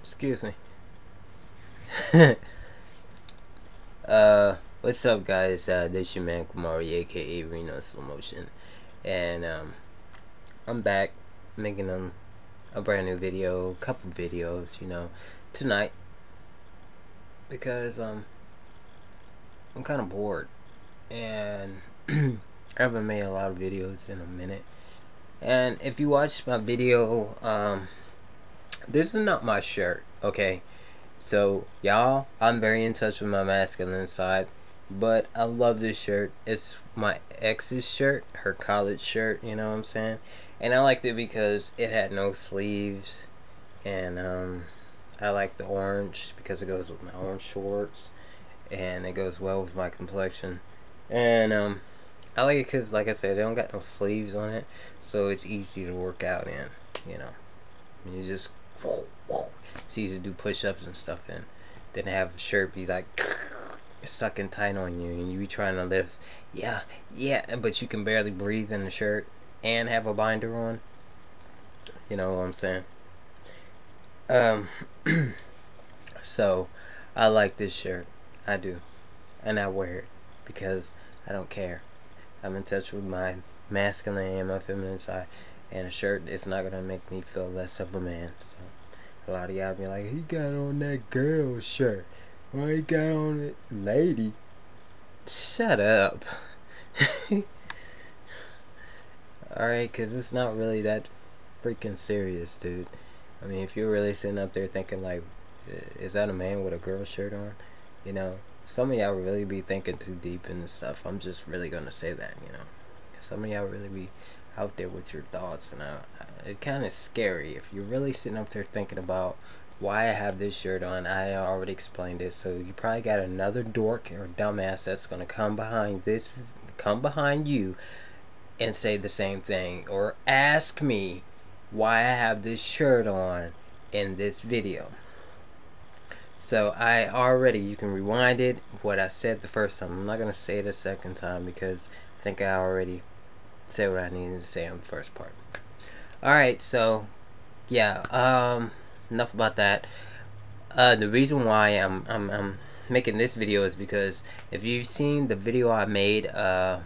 Excuse me. What's up, guys? This your man Kumari, aka Reno Slow Motion, and I'm back making a brand new video, couple videos, tonight because I'm kind of bored and I haven't made a lot of videos in a minute. And if you watch my video, this is not my shirt, okay? So, y'all, I'm very in touch with my masculine side, but I love this shirt. It's my ex's shirt, her college shirt, you know what I'm saying? And I liked it because it had no sleeves, and I like the orange because it goes with my orange shorts, and it goes well with my complexion. And I like it because, like I said, they don't got no sleeves on it, so it's easy to work out in, you know. You just it's easy to do push-ups and stuff, and then have a shirt be like sucking tight on you, and you be trying to lift, yeah, but you can barely breathe in the shirt and have a binder on. You know what I'm saying? Um, so I like this shirt. I do, and I wear it because I don't care. I'm in touch with my masculine and my feminine side, and a shirt is not gonna make me feel less of a man. So a lot of y'all be like, he got on that girl shirt. Why he got on it, lady? Shut up. Alright, because it's not really that freaking serious, dude. I mean, if you're really sitting up there thinking, like, is that a man with a girl shirt on? You know, some of y'all really be thinking too deep into stuff. I'm just really going to say that, you know. Some of y'all really be out there with your thoughts, and it kind of scary if you're really sitting up there thinking about why I have this shirt on. I already explained it, so you probably got another dork or dumbass that's gonna come behind you and say the same thing, or ask me why I have this shirt on in this video. So you can rewind it, what I said the first time. I'm not gonna say it a second time because I think I already say what I needed to say on the first part. Alright, so yeah, enough about that. The reason why I'm making this video is because if you've seen the video I made, I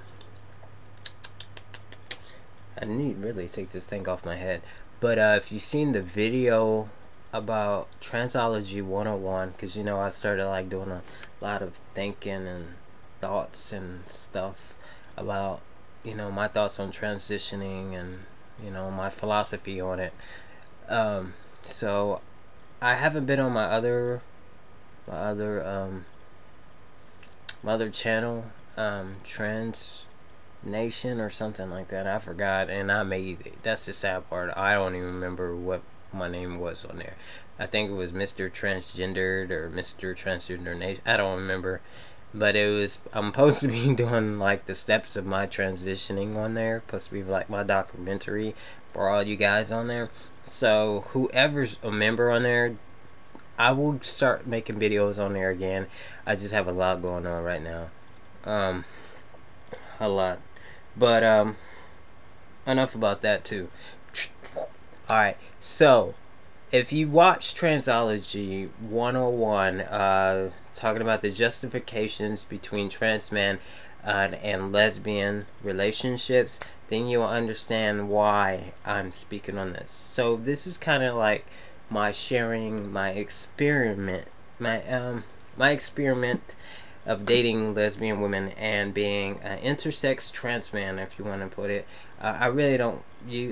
need to really take this thing off my head, but if you've seen the video about Transology 101, because I started like doing a lot of thinking and thoughts and stuff about my thoughts on transitioning and my philosophy on it. So I haven't been on my other channel, Trans Nation or something like that. I forgot, and I made it. That's the sad part. I don't even remember what my name was on there. I think it was Mr. Transgendered or Mr. Transgender Nation. I don't remember. But I'm supposed to be doing like the steps of my transitioning on there. Supposed to be like my documentary for all you guys on there. So whoever's a member on there, I will start making videos on there again. I just have a lot going on right now. A lot. But enough about that too. Alright, so if you watch Transology 101, talking about the justifications between trans men and lesbian relationships, then you'll understand why I'm speaking on this. So this is kind of like my sharing my experiment, my experiment of dating lesbian women and being an intersex trans man, if you want to put it. I really don't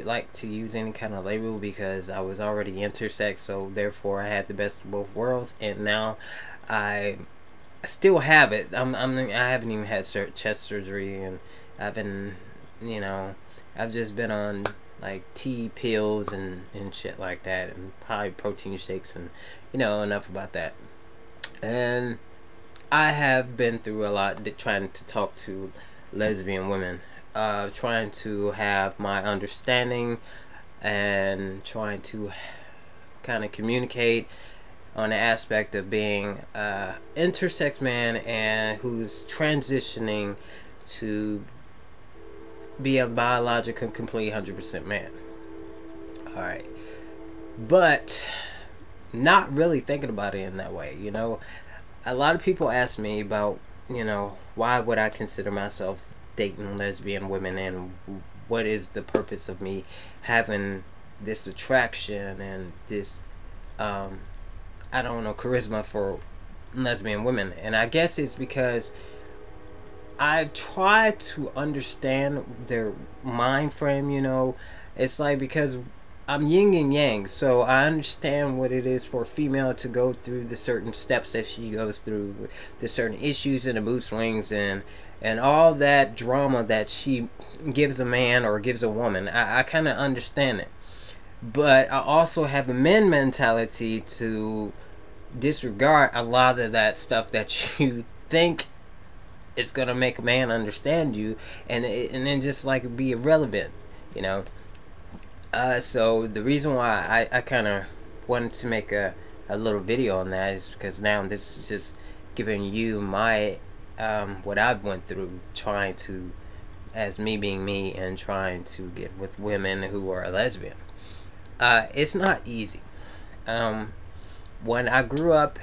like to use any kind of label because I was already intersex, so therefore I had the best of both worlds, and now I still have it. I haven't even had chest surgery, and I've been, I've just been on like tea pills and shit like that, and probably protein shakes, and enough about that. And I have been through a lot trying to talk to lesbian women, trying to have my understanding and trying to kind of communicate on the aspect of being an intersex man and who's transitioning to be a biological complete 100% man. Alright, but not really thinking about it in that way. You know, a lot of people ask me about, you know, why would I consider myself dating lesbian women, and what is the purpose of me having this attraction and this, I don't know, charisma for lesbian women. And I guess it's because I've tried to understand their mind frame, you know. It's like, because I'm yin and yang, so I understand what it is for a female to go through the certain steps that she goes through, the certain issues and the mood swings, and all that drama that she gives a man or gives a woman. I kind of understand it. But I also have a men mentality to disregard a lot of that stuff that you think is gonna make a man understand you, and then just like be irrelevant, you know. So the reason why I kind of wanted to make a little video on that is because now this is just giving you my what I've went through trying to, as me being me, and trying to get with women who are lesbian. It's not easy. When I grew up,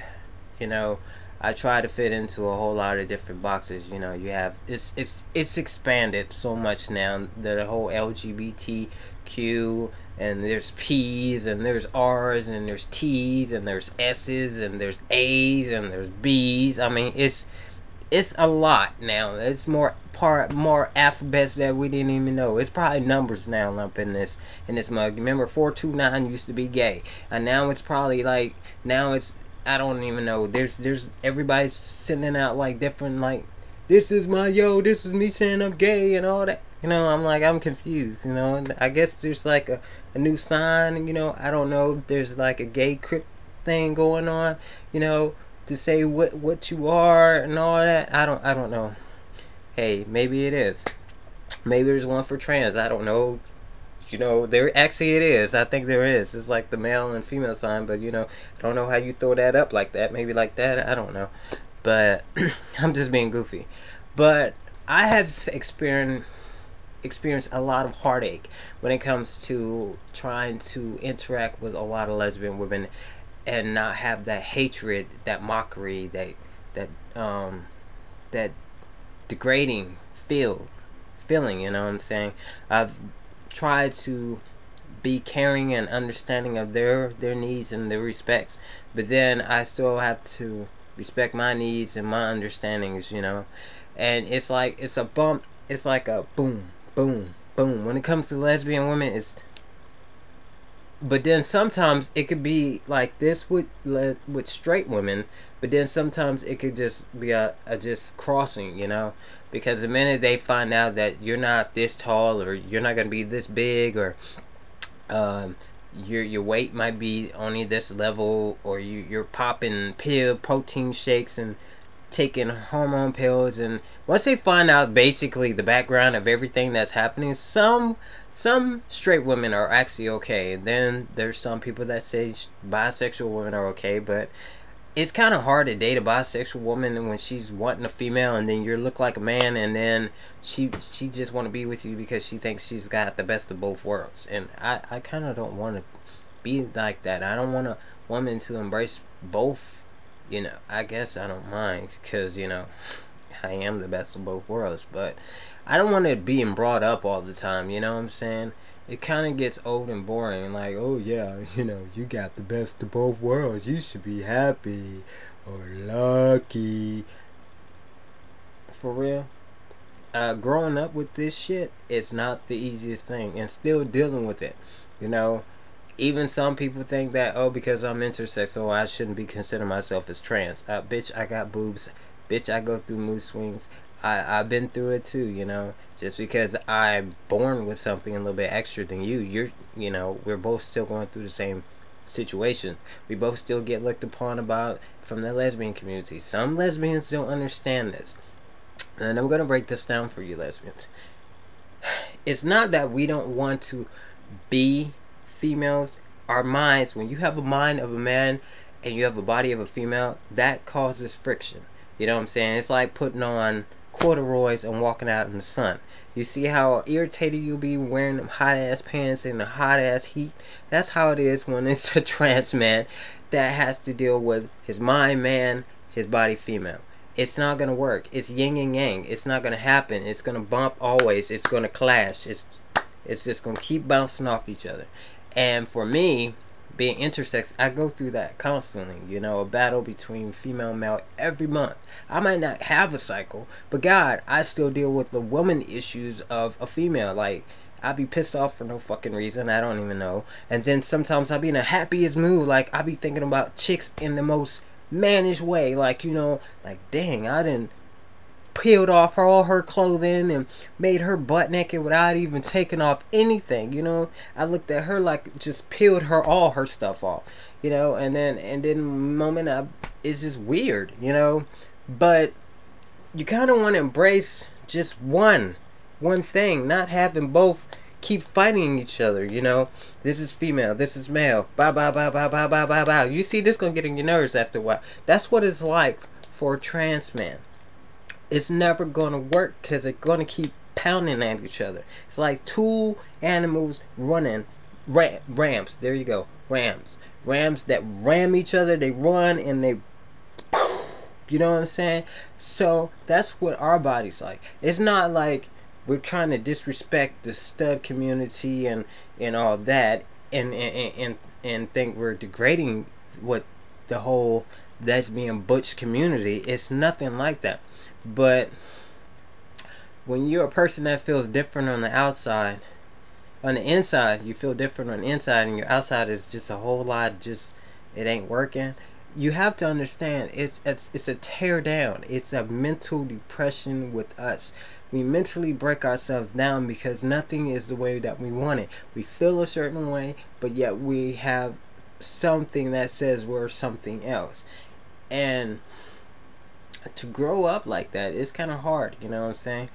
you know, I try to fit into a whole lot of different boxes. You know, you have it's expanded so much now. The whole LGBTQ, and there's P's and there's R's and there's T's and there's S's and there's A's and there's B's. I mean, it's a lot now. It's more alphabets that we didn't even know. It's probably numbers now up in this mug. Remember, 429 used to be gay, and now it's probably like, now it's, I don't even know. There's everybody's sending out like different, like, this is me saying I'm gay and all that. You know, I'm like, I'm confused. You know, and I guess there's like a new sign. You know, I don't know if there's like a gay crypt thing going on. You know, to say what you are and all that. I don't know. Hey, maybe it is. Maybe there's one for trans. I don't know. You know, there actually it is. I think there is. It's like the male and female sign, but you know, I don't know how you throw that up like that. Maybe like that. I don't know. But I'm just being goofy. But I have experienced a lot of heartache when it comes to trying to interact with a lot of lesbian women and not have that hatred, that mockery, that degrading feeling, you know what I'm saying? I've tried to be caring and understanding of their needs and their respects, but then I still have to respect my needs and my understandings, you know. And it's like, it's a bump, it's like a boom, boom, boom. When it comes to lesbian women, it's, but then sometimes it could be like this with straight women, but then sometimes it could just be a just crossing, you know, because the minute they find out that you're not this tall, or you're not gonna be this big, or your weight might be only this level, or you're popping protein shakes and taking hormone pills, and once they find out basically the background of everything that's happening, some straight women are actually okay, and then there's some people that say bisexual women are okay. But it's kind of hard to date a bisexual woman when she's wanting a female, and then you look like a man, and then she just want to be with you because she thinks she's got the best of both worlds. And I kind of don't want to be like that. I don't want a woman to embrace both. You know, I guess I don't mind, because, you know, I am the best of both worlds, but I don't want it being brought up all the time, you know what I'm saying? It kind of gets old and boring, like, oh yeah, you know, you got the best of both worlds, you should be happy, or lucky. For real? Growing up with this shit, it's not the easiest thing, and still dealing with it, you know? Even some people think that, oh, because I'm intersex, so I shouldn't be considering myself as trans. Bitch, I got boobs. Bitch, I go through mood swings. I've been through it too, you know. Just because I'm born with something a little bit extra than you, you know, we're both still going through the same situation. We both still get looked upon about from the lesbian community. Some lesbians don't understand this. And I'm going to break this down for you lesbians. It's not that we don't want to be females. Our minds, when you have a mind of a man and you have a body of a female, that causes friction. You know what I'm saying? It's like putting on corduroys and walking out in the sun. You see how irritated you'll be wearing them hot ass pants in the hot ass heat? That's how it is when it's a trans man that has to deal with his mind man, his body female. It's not gonna work. It's yin and yang. It's not gonna happen. It's gonna bump always. It's gonna clash. It's just gonna keep bouncing off each other. And for me, being intersex, I go through that constantly. You know, a battle between female and male every month. I might not have a cycle, but God, I still deal with the woman issues of a female. Like, I be pissed off for no fucking reason. I don't even know. And then sometimes I be in the happiest mood. Like, I be thinking about chicks in the most mannish way. Like, you know, like, dang, I done peeled off all her clothing and made her butt naked without even taking off anything. You know, I looked at her like just peeled her all her stuff off. You know, and then the moment it's just weird. You know, but you kind of want to embrace just one thing, not having both keep fighting each other. You know, this is female, this is male, blah blah blah blah blah blah blah blah. You see, this gonna get on your nerves after a while. That's what it's like for a trans man. It's never gonna work because they're gonna keep pounding at each other. It's like two animals running rams. There you go, rams that ram each other. They run and they, you know what I'm saying? So that's what our body's like. It's not like we're trying to disrespect the stud community and all that and think we're degrading what the whole lesbian butch community. It's nothing like that. But when you're a person that feels different on the outside, on the inside you feel different on the inside, and your outside is just a whole lot just it ain't working, you have to understand it's a tear down. It's a mental depression with us. We mentally break ourselves down because nothing is the way that we want it. We feel a certain way, but yet we have something that says we're something else. And to grow up like that, it's kind of hard, you know what I'm saying?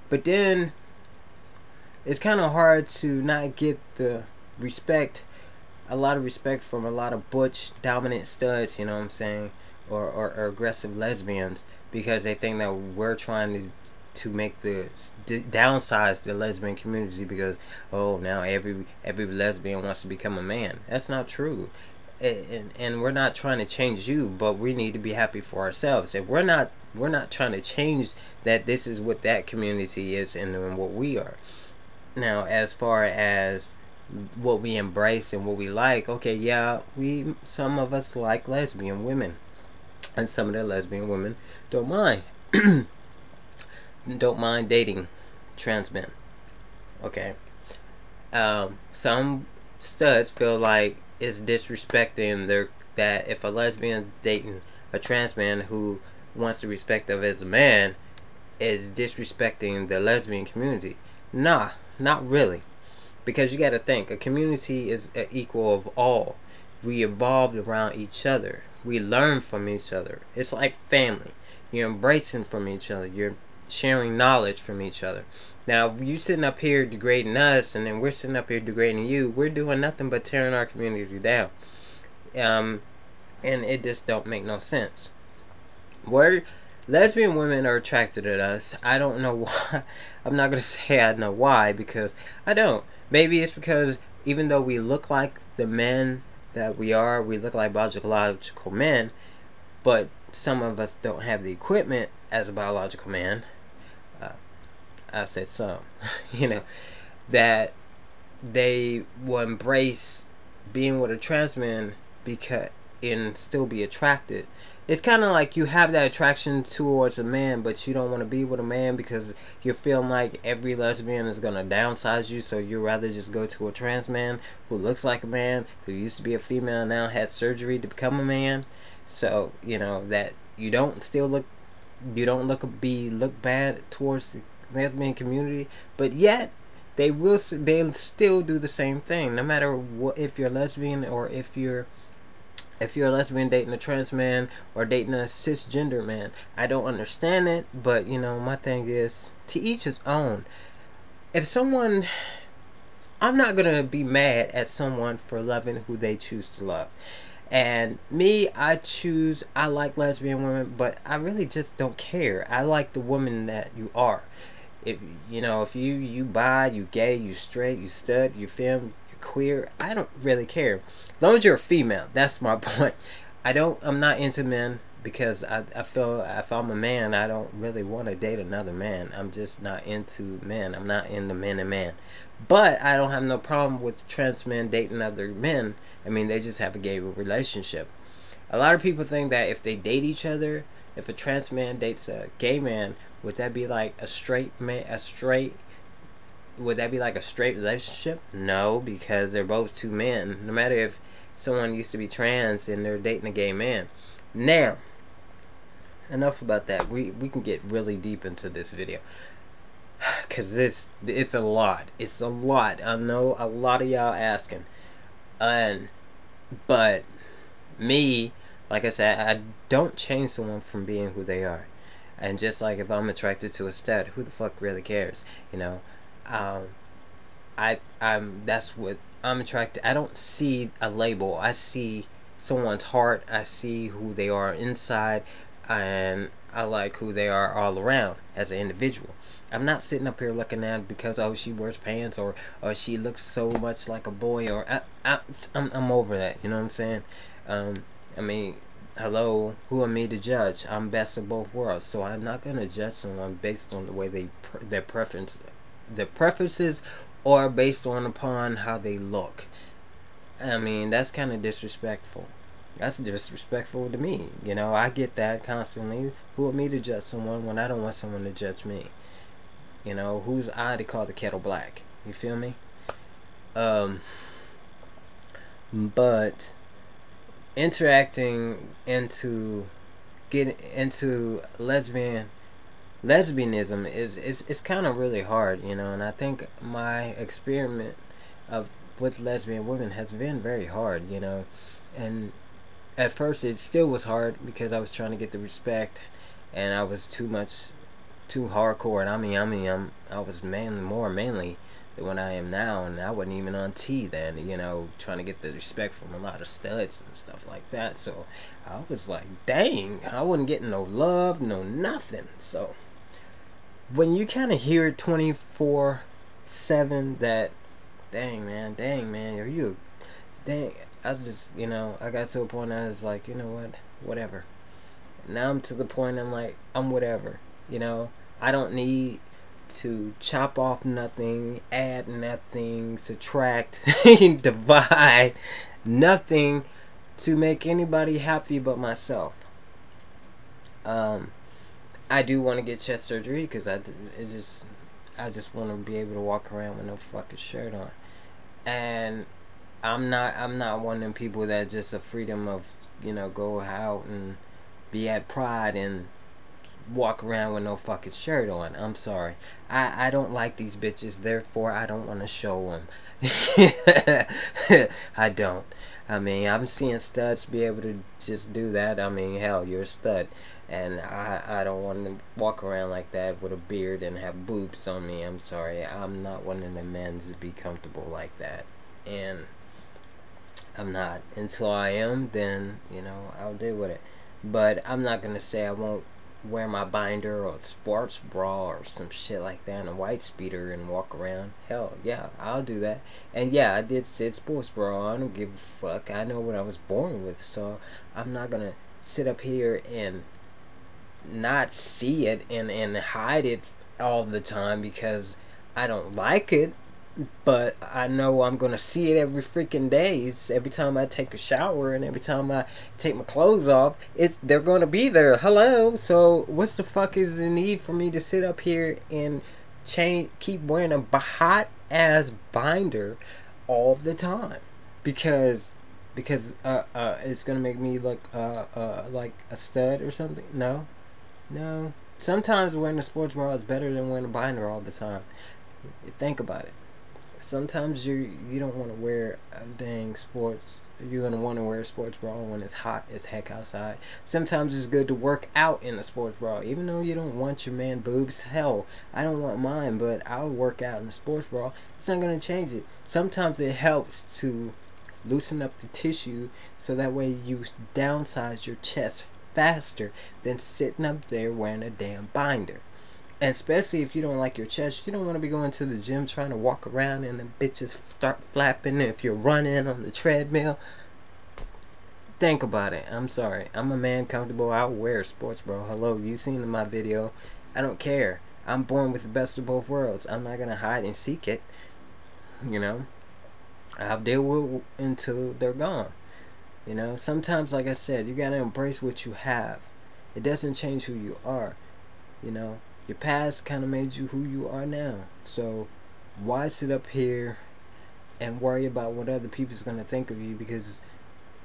But then it's kind of hard to not get the respect, a lot of respect from a lot of butch dominant studs, you know what I'm saying, or aggressive lesbians, because they think that we're trying to make the downsize the lesbian community because, oh, now every lesbian wants to become a man. That's not true. And we're not trying to change you, but we need to be happy for ourselves. And we're not trying to change that this is what that community is and what we are. Now, as far as what we embrace and what we like, okay, yeah, some of us like lesbian women, and some of the lesbian women don't mind dating trans men. Okay, some studs feel like it's disrespecting that if a lesbian dating a trans man who wants the respect of as a man is disrespecting the lesbian community. Nah, not really, because you got to think a community is an equal of all. We evolved around each other. We learn from each other. It's like family. You're embracing from each other. You're sharing knowledge from each other. Now, if you sitting up here degrading us, and then we're sitting up here degrading you, we're doing nothing but tearing our community down. And it just don't make no sense. Lesbian women are attracted to us. I don't know why. I'm not gonna say I know why, because I don't. Maybe it's because even though we look like the men that we are, we look like biological men, but some of us don't have the equipment as a biological man. I said some, you know, that they will embrace being with a trans man because and still be attracted. It's kind of like you have that attraction towards a man, but you don't want to be with a man because you're feeling like every lesbian is going to downsize you, so you'd rather just go to a trans man who looks like a man, who used to be a female, now had surgery to become a man. So, you know, that you don't look bad towards the lesbian community, but yet they'll still do the same thing, no matter what, if you're lesbian or if you're a lesbian dating a trans man or dating a cisgender man. I don't understand it, but you know, my thing is to each his own. I'm not gonna be mad at someone for loving who they choose to love. And me, I like lesbian women, but I really just don't care. I like the woman that you are. If if you bi, you gay, you straight, you stud, you femme, you queer, I don't really care. As long as you're a female, that's my point. I'm not into men because I feel if I'm a man, I don't really want to date another man. I'm just not into men. I'm not into men and man. But I don't have no problem with trans men dating other men. I mean, they just have a gay relationship. A lot of people think that if they date each other, if a trans man dates a gay man, would that be like a straight man, would that be like a straight relationship? No, because they're both two men. No matter if someone used to be trans and they're dating a gay man. Now, enough about that. We can get really deep into this video. Because it's a lot. It's a lot. I know a lot of y'all asking. But me, like I said, I don't change someone from being who they are. And just like if I'm attracted to a stud, who the fuck really cares? That's what I'm attracted. I don't see a label. I see someone's heart. I see who they are inside, and I like who they are all around as an individual. I'm not sitting up here looking at because she wears pants or she looks so much like a boy or I'm over that. You know what I'm saying? I mean, hello, who am I to judge? I'm best of both worlds, so I'm not gonna judge someone based on the way their preferences, or based upon how they look. I mean, that's kind of disrespectful. That's disrespectful to me. I get that constantly. Who am I to judge someone when I don't want someone to judge me? Who's I to call the kettle black? You feel me? But getting into lesbianism is kind of really hard, and I think my experiment with lesbian women has been very hard, and at first it still was hard because I was trying to get the respect, and I was too hardcore, and I was more manly than what I am now, and I wasn't even on T then, trying to get the respect from a lot of studs and stuff like that. So I was like, dang, I wasn't getting no love, no nothing. So when you kind of hear 24/7 that, dang man, are you, dang, I was just, I got to a point I was like, you know what, whatever. Now I'm to the point I'm like, I'm whatever, I don't need to chop off nothing, add nothing, subtract, divide nothing to make anybody happy but myself. I do want to get chest surgery because I just want to be able to walk around with no fucking shirt on, and I'm not one of them people that just a freedom of go out and be at Pride and walk around with no fucking shirt on. I'm sorry. I don't like these bitches, therefore I don't want to show them. I don't. I mean, I'm seeing studs be able to just do that. I mean, hell, you're a stud. And I don't want to walk around like that with a beard and have boobs on me. I'm sorry. I'm not one of the men to be comfortable like that. And I'm not. Until I am, then, I'll deal with it. But I'm not going to say I won't wear my binder or sports bra or some shit like that and a white speeder and walk around. Hell yeah, I'll do that. And yeah, I did sit sports bra. I don't give a fuck. I know what I was born with, so I'm not gonna sit up here and not see it and hide it all the time because I don't like it. But I know I'm gonna see it every freaking days. Every time I take a shower and every time I take my clothes off, they're gonna be there. Hello. So what's the fuck is the need for me to sit up here and keep wearing a hot ass binder all the time? Because it's gonna make me look like a stud or something? No. Sometimes wearing a sports bra is better than wearing a binder all the time. Think about it. Sometimes you don't want to wear a dang sports. You're gonna want to wear a sports bra when it's hot as heck outside. Sometimes it's good to work out in a sports bra, even though you don't want your man boobs. Hell, I don't want mine, but I'll work out in a sports bra. It's not gonna change it. Sometimes it helps to loosen up the tissue so that way you downsize your chest faster than sitting up there wearing a damn binder. And especially if you don't like your chest, you don't want to be going to the gym trying to walk around and the bitches start flapping if you're running on the treadmill. Think about it. I'm sorry. I'm a man comfortable. I'll wear sports, bro. Hello, you seen in my video. I don't care. I'm born with the best of both worlds. I'm not going to hide and seek it. You know? I'll deal with it until they're gone. You know? Sometimes, like I said, you got to embrace what you have. It doesn't change who you are. You know? Your past kind of made you who you are now. So, why sit up here and worry about what other people's going to think of you because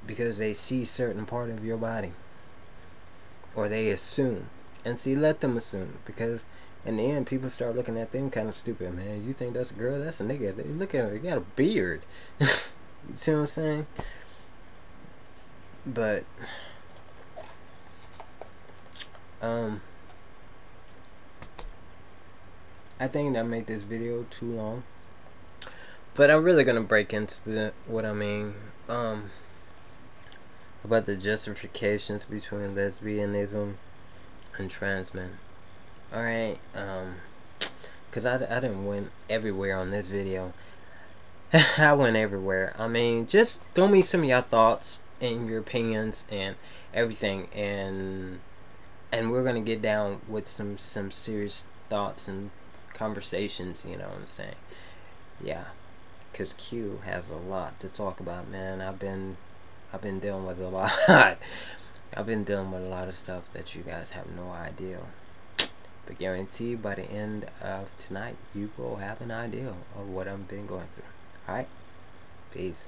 they see certain part of your body, or they assume. And see, let them assume, because in the end people start looking at them kind of stupid. Man, you think that's a girl? That's a nigga. They look at her, he got a beard. You see what I'm saying? But I think I made this video too long, but I'm really gonna break into what I mean about the justifications between lesbianism and trans men. Alright, because I didn't went everywhere on this video. I went everywhere. I mean, just throw me some of your thoughts and your opinions and everything, and we're gonna get down with some serious thoughts and conversations, you know what I'm saying? Yeah, because Q has a lot to talk about, man. I've been dealing with a lot. I've been dealing with a lot of stuff that you guys have no idea. But guarantee by the end of tonight, you will have an idea of what I've been going through. Alright? Peace.